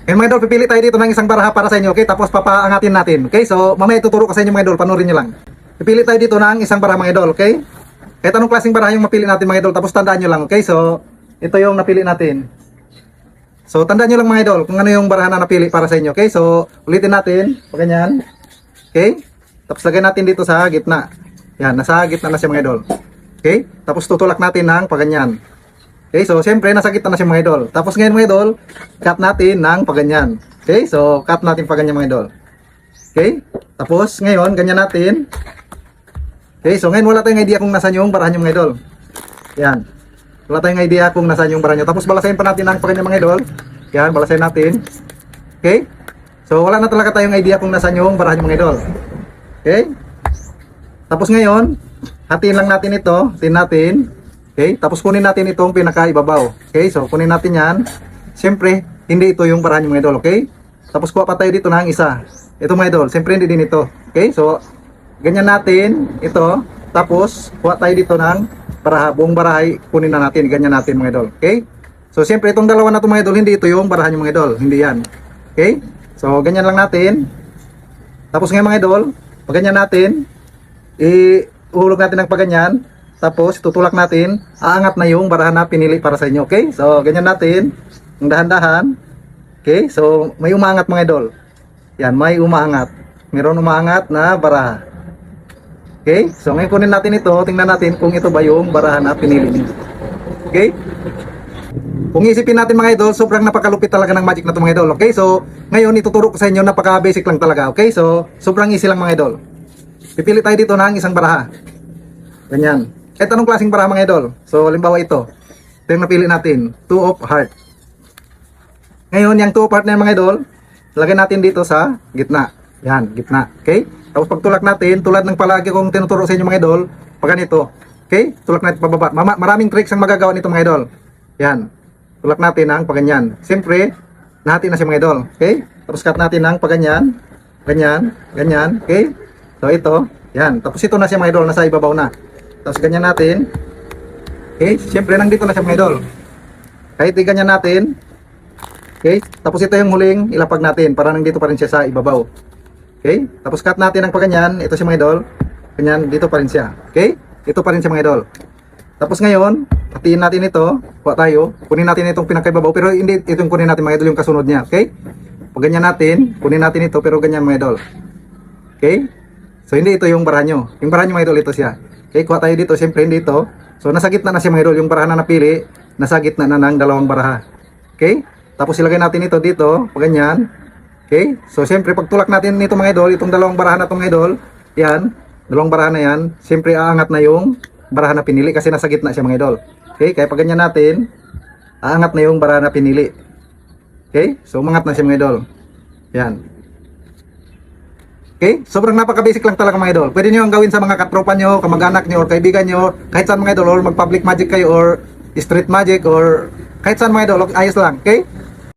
Ngayon mga idol, pipili tayo dito ng isang baraha para sa inyo, okay? Tapos papaangatin natin, okay? So, mamaya ituturo ko sa inyo mga idol, panoorin nyo lang. Pipili tayo dito ng isang baraha mga idol, okay? Kahit anong klaseng baraha yung mapili natin mga idol, tapos tandaan nyo lang, okay? So, ito yung napili natin. So, tandaan nyo lang mga idol, kung ano yung baraha na napili para sa inyo, okay? So, ulitin natin, o ganyan, okay? Tapos lagay natin dito sa gitna. Yan, nasa gitna na siya mga idol. Okay? Tapos tutulak natin ng paganyan. Okay, so siyempre nasa gitna na siya mga idol. Tapos ngayon mga idol, cut natin ng paganyan. Okay, so cut natin paganyan mga idol. Okay, tapos ngayon ganyan natin. Okay, so ngayon wala tayong idea kung nasaan yung barahan yung mga idol. Yan. Wala tayong idea kung nasaan yung barahan nyo. Tapos balasayin pa natin ng paganyan mga idol. Yan, balasayin natin. Okay, so wala na talaga tayong idea kung nasaan yung barahan yung mga idol. Okay, tapos ngayon, hatiin lang natin ito. Hatiin natin. Okay, tapos kunin natin itong pinakaibabaw. Okay, so kunin natin yan. Siyempre, hindi ito yung barahan yung mga idol, okay? Tapos kuha pa tayo dito ng isa. Ito mga idol, siyempre hindi din ito. Okay, so ganyan natin ito. Tapos kuha tayo dito ng baraha. Buong baraha kunin na natin. Ganyan natin mga idol. Okay, so siyempre itong dalawa na ito mga idol, hindi ito yung barahan yung mga idol. Hindi yan. Okay, so ganyan lang natin. Tapos ngayon mga idol, pag ganyan natin, ihulog natin ng paganyan. Tapos tutulak natin, aangat na yung baraha na pinili para sa inyo. Okay? So ganyan natin, ng dahan-dahan. Okay? So may umaangat mga idol. Yan, may umaangat. Meron umaangat na baraha. Okay? So ngayon kunin natin ito, tingnan natin kung ito ba yung baraha na pinili niyo. Okay? Kung isipin natin mga idol, sobrang napakalupit talaga ng magic na ito mga idol. Okay? So ngayon ituturo ko sa inyo, napaka-basic lang talaga. Okay? So sobrang easy lang mga idol. Pipili tayo dito ng isang baraha. Ganyan. Kahit anong klaseng baraha mga idol. So, halimbawa ito. Ito yung napili natin. 2 of heart. Ngayon, yung 2 of heart na yung mga idol, lagay natin dito sa gitna. Yan, gitna. Okay? Tapos pagtulak natin, tulad ng palagi kong tinuturo sa inyo mga idol, pag ganito. Okay? Tulak natin pababa. Maraming tricks ang magagawa nito mga idol. Yan. Tulak natin ang paganyan. Siyempre, nahati na siya mga idol. Okay? Tapos cut natin ang paganyan. Ganyan. Ganyan. Okay? So, ito. Yan. Tapos ito na siya mga idol. Nasa ibabaw na. Tapos ganyan natin. Okay, siyempre nandito na siya mga idol. Kahit ganyan natin. Okay, tapos ito yung huling ilapag natin para nandito pa rin siya sa ibabaw. Okay, tapos cut natin ang paganyan. Ito siya mga idol. Ganyan, dito pa rin siya. Okay, ito pa rin siya mga idol. Tapos ngayon, hatiin natin ito. Kuha tayo. Kunin natin itong pinakaibabaw. Pero hindi ito yung kunin natin mga idol, yung kasunod niya. Okay, pag ganyan natin, kunin natin ito pero ganyan mga idol. Okay, so hindi ito yung barahan nyo. Yung barahan nyo mga idol, ito siya. Okay, kuha tayo dito, siyempre dito. So nasa gitna na siya mga idol, yung baraha na napili, nasa gitna na ng dalawang baraha. Okay? Tapos ilagay natin ito dito, pag ganyan. Okay? So siyempre pagtulak natin nito mga idol, itong dalawang baraha na itong mga idol, yan, dalawang baraha na yan, siyempre aangat na yung baraha na pinili kasi nasa gitna siya mga idol. Okay? Kaya pag ganyan natin, aangat na yung baraha na pinili. Okay? So umangat na siya mga idol. Yan. Okay? Sobrang napaka-basic lang talaga mga idol. Pwede nyo ang gawin sa mga katropa nyo, kamag-anak nyo, or kaibigan nyo, kahit saan mga idol, or mag-public magic kayo, or street magic, or kahit saan mga idol, ayos lang. Okay?